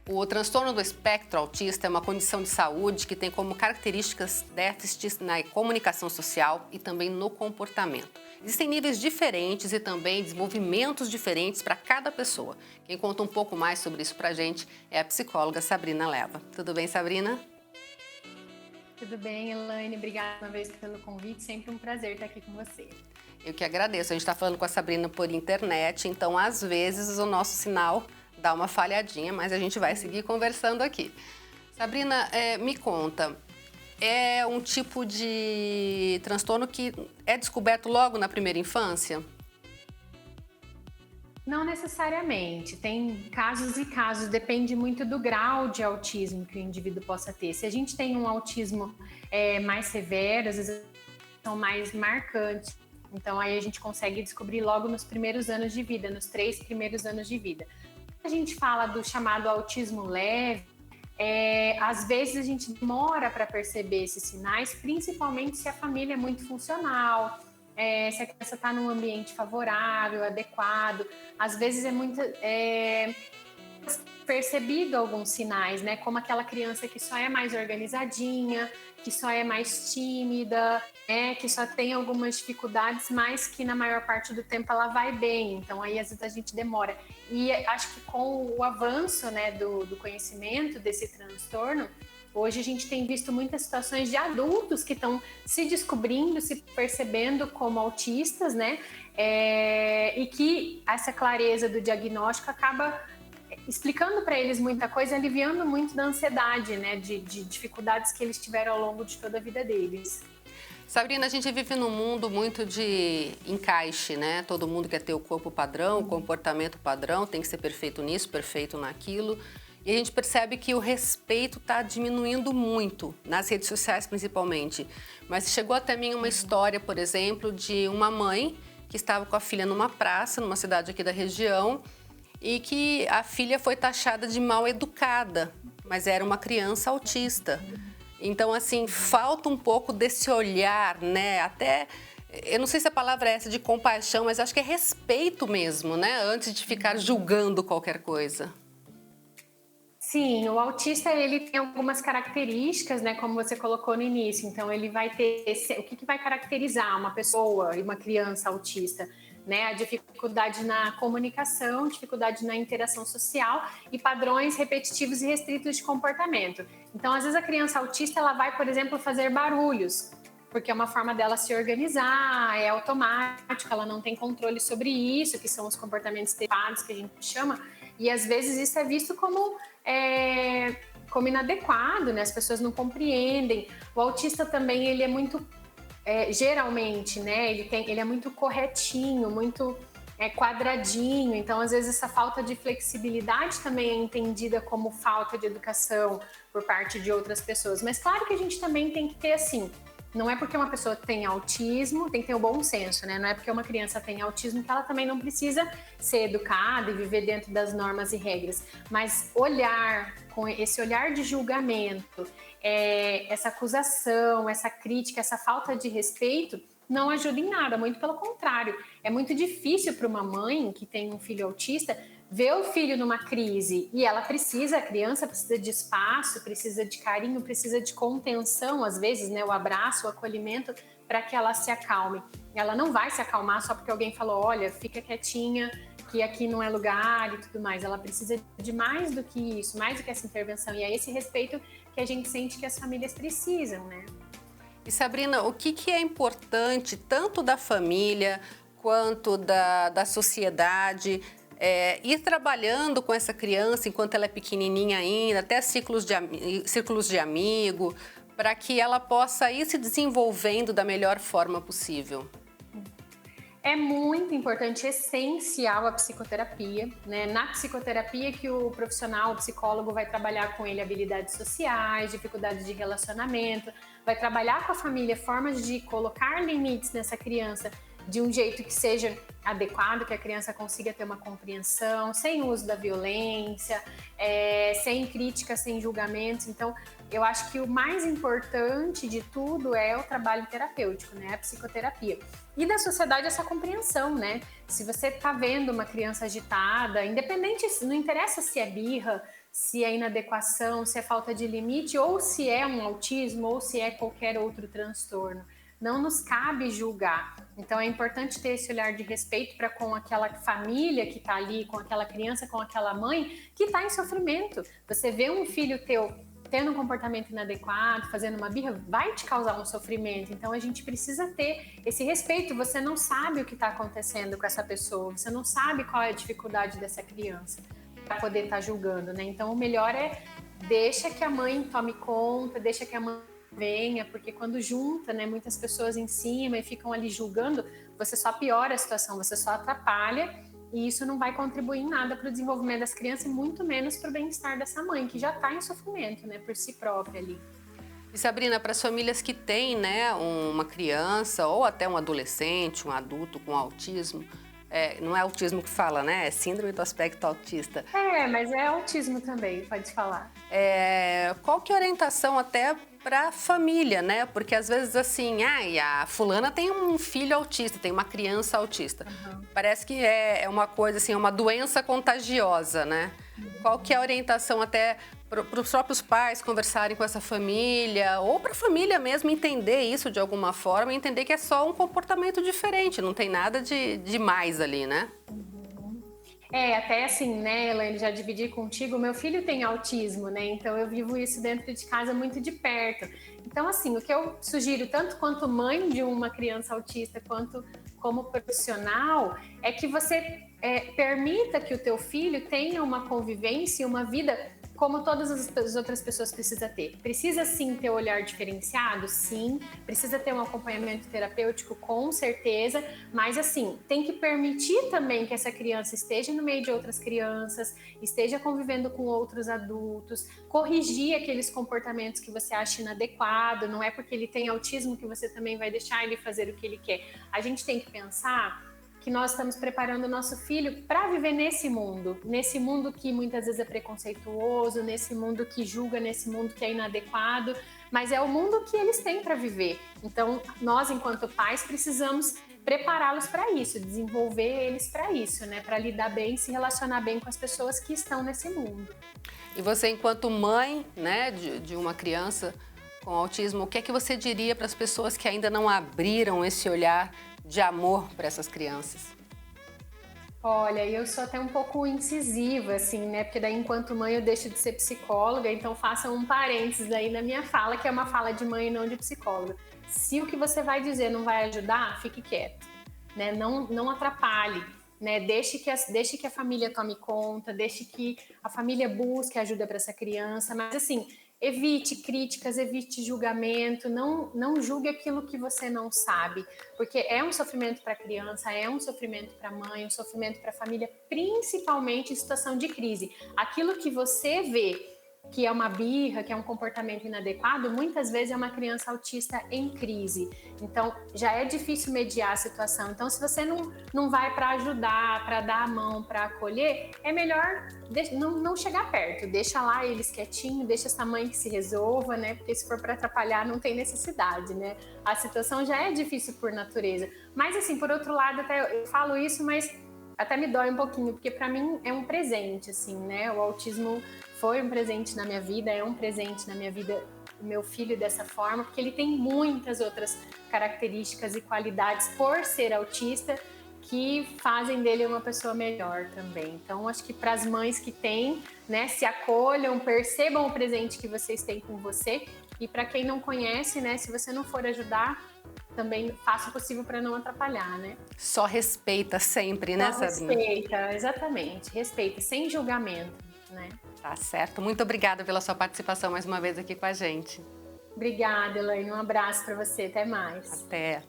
O transtorno do espectro autista é uma condição de saúde que tem como características déficits na comunicação social e também no comportamento. Existem níveis diferentes e também desenvolvimentos diferentes para cada pessoa. Quem conta um pouco mais sobre isso para a gente é a psicóloga Sabrina Leva. Tudo bem, Sabrina? Tudo bem, Elaine? Obrigada uma vez pelo convite. Sempre um prazer estar aqui com você. Eu que agradeço. A gente está falando com a Sabrina por internet, então às vezes o nosso sinal dá uma falhadinha, mas a gente vai seguir conversando aqui. Sabrina, me conta, é um tipo de transtorno que é descoberto logo na primeira infância? Não necessariamente, tem casos e casos, depende muito do grau de autismo que o indivíduo possa ter. Se a gente tem um autismo mais severo, às vezes são mais marcantes. Então aí a gente consegue descobrir logo nos primeiros anos de vida, nos 3 primeiros anos de vida. A gente fala do chamado autismo leve, às vezes a gente demora para perceber esses sinais, principalmente se a família é muito funcional, se a criança está num ambiente favorável, adequado. Às vezes é muito percebido alguns sinais, né? Como aquela criança que só é mais organizadinha, que só é mais tímida, que só tem algumas dificuldades, mas que na maior parte do tempo ela vai bem. Então aí às vezes a gente demora. E acho que com o avanço, né, do conhecimento desse transtorno, hoje a gente tem visto muitas situações de adultos que estão se descobrindo, se percebendo como autistas, né? E que essa clareza do diagnóstico acaba explicando para eles muita coisa, aliviando muito da ansiedade, né? De dificuldades que eles tiveram ao longo de toda a vida deles. Sabrina, a gente vive num mundo muito de encaixe, né? Todo mundo quer ter o corpo padrão, o comportamento padrão, tem que ser perfeito nisso, perfeito naquilo. E a gente percebe que o respeito está diminuindo muito, nas redes sociais principalmente. Mas chegou até mim uma história, por exemplo, de uma mãe que estava com a filha numa praça, numa cidade aqui da região, e que a filha foi taxada de mal educada, mas era uma criança autista. Então, assim, falta um pouco desse olhar, né? Até, eu não sei se a palavra é essa de compaixão, mas acho que é respeito mesmo, né? Antes de ficar julgando qualquer coisa. Sim, o autista ele tem algumas características, né, como você colocou no início. Então ele vai ter o que vai caracterizar uma pessoa e uma criança autista, né? A dificuldade na comunicação, dificuldade na interação social e padrões repetitivos e restritos de comportamento. Então, às vezes a criança autista ela vai, por exemplo, fazer barulhos, porque é uma forma dela se organizar, é automático, ela não tem controle sobre isso, que são os comportamentos estereotipados que a gente chama, e às vezes isso é visto como inadequado, né? As pessoas não compreendem. O autista também, ele é muito, geralmente, né? Ele é muito corretinho, muito quadradinho, então às vezes essa falta de flexibilidade também é entendida como falta de educação por parte de outras pessoas. Mas claro que a gente também tem que ter assim, não é porque uma pessoa tem autismo, tem que ter o bom senso, né? Não é porque uma criança tem autismo que ela também não precisa ser educada e viver dentro das normas e regras. Mas olhar, com esse olhar de julgamento, essa acusação, essa crítica, essa falta de respeito, não ajuda em nada, muito pelo contrário. É muito difícil para uma mãe que tem um filho autista ver o filho numa crise e ela precisa, a criança precisa de espaço, precisa de carinho, precisa de contenção, às vezes, né, o abraço, o acolhimento, para que ela se acalme. Ela não vai se acalmar só porque alguém falou, olha, fica quietinha, que aqui não é lugar e tudo mais. Ela precisa de mais do que isso, mais do que essa intervenção. E é esse respeito que a gente sente que as famílias precisam, né? E Sabrina, o que é importante tanto da família quanto da sociedade ir trabalhando com essa criança enquanto ela é pequenininha ainda, até círculos de amigo, para que ela possa ir se desenvolvendo da melhor forma possível? É muito importante, essencial a psicoterapia, né? Na psicoterapia que o profissional, o psicólogo vai trabalhar com ele habilidades sociais, dificuldades de relacionamento, vai trabalhar com a família formas de colocar limites nessa criança de um jeito que seja adequado, que a criança consiga ter uma compreensão, sem o uso da violência, sem crítica, sem julgamentos. Então, eu acho que o mais importante de tudo é o trabalho terapêutico, né? A psicoterapia. E da sociedade essa compreensão, né? Se você está vendo uma criança agitada, independente, não interessa se é birra, se é inadequação, se é falta de limite, ou se é um autismo, ou se é qualquer outro transtorno. Não nos cabe julgar. Então é importante ter esse olhar de respeito para com aquela família que está ali, com aquela criança, com aquela mãe que está em sofrimento. Você vê um filho teu tendo um comportamento inadequado, fazendo uma birra, vai te causar um sofrimento. Então a gente precisa ter esse respeito. Você não sabe o que está acontecendo com essa pessoa, você não sabe qual é a dificuldade dessa criança para poder estar julgando, né? Então o melhor é deixa que a mãe tome conta, deixa que a mãe venha, porque quando junta, né, muitas pessoas em cima e ficam ali julgando, você só piora a situação, você só atrapalha. E isso não vai contribuir em nada para o desenvolvimento das crianças e muito menos para o bem-estar dessa mãe, que já está em sofrimento, né, por si própria ali. E Sabrina, para as famílias que têm, né, uma criança ou até um adolescente, um adulto com autismo, não é autismo que fala, né? É síndrome do aspecto autista. Mas é autismo também, pode falar. Qual que é a orientação até para a família, né? Porque às vezes assim, a fulana tem um filho autista, tem uma criança autista. Uhum. Parece que é uma coisa assim, uma doença contagiosa, né? Uhum. Qual que é a orientação até para os próprios pais conversarem com essa família, ou para a família mesmo entender isso de alguma forma, e entender que é só um comportamento diferente, não tem nada de mais ali, né? Até assim, né, Elaine, já dividi contigo, meu filho tem autismo, né, então eu vivo isso dentro de casa muito de perto. Então, assim, o que eu sugiro, tanto quanto mãe de uma criança autista, quanto como profissional, é que você permita que o teu filho tenha uma convivência e uma vida como todas as outras pessoas precisa ter. Precisa sim ter um olhar diferenciado? Sim. Precisa ter um acompanhamento terapêutico? Com certeza. Mas assim, tem que permitir também que essa criança esteja no meio de outras crianças, esteja convivendo com outros adultos, corrigir aqueles comportamentos que você acha inadequado. Não é porque ele tem autismo que você também vai deixar ele fazer o que ele quer. A gente tem que pensar que nós estamos preparando o nosso filho para viver nesse mundo que muitas vezes é preconceituoso, nesse mundo que julga, nesse mundo que é inadequado, mas é o mundo que eles têm para viver. Então, nós, enquanto pais, precisamos prepará-los para isso, desenvolver eles para isso, né? Para lidar bem, se relacionar bem com as pessoas que estão nesse mundo. E você, enquanto mãe, né, de uma criança com autismo, o que é que você diria para as pessoas que ainda não abriram esse olhar de amor para essas crianças? Olha, eu sou até um pouco incisiva, assim, né? Porque daí, enquanto mãe, eu deixo de ser psicóloga, então façam um parênteses aí na minha fala, que é uma fala de mãe e não de psicóloga. Se o que você vai dizer não vai ajudar, fique quieto, né? Não atrapalhe, né? Deixe que a família tome conta, deixe que a família busque ajuda para essa criança, mas assim, evite críticas, evite julgamento, não julgue aquilo que você não sabe, porque é um sofrimento para a criança, é um sofrimento para a mãe, um sofrimento para a família, principalmente em situação de crise. Aquilo que você vê que é uma birra, que é um comportamento inadequado, muitas vezes é uma criança autista em crise. Então, já é difícil mediar a situação. Então, se você não vai para ajudar, para dar a mão, para acolher, é melhor não chegar perto. Deixa lá eles quietinhos, deixa essa mãe que se resolva, né? Porque se for para atrapalhar, não tem necessidade, né? A situação já é difícil por natureza. Mas, assim, por outro lado, até eu falo isso, mas até me dói um pouquinho, porque para mim é um presente, assim, né? O autismo foi um presente na minha vida, é um presente na minha vida, o meu filho dessa forma, porque ele tem muitas outras características e qualidades por ser autista que fazem dele uma pessoa melhor também. Então, acho que para as mães que têm, né, se acolham, percebam o presente que vocês têm com você, e para quem não conhece, né, se você não for ajudar, também faça o possível para não atrapalhar, né? Só respeita sempre, né, Sabrina? Respeita, exatamente. Respeita, sem julgamento, né? Tá certo. Muito obrigada pela sua participação mais uma vez aqui com a gente. Obrigada, Elaine. Um abraço para você. Até mais. Até.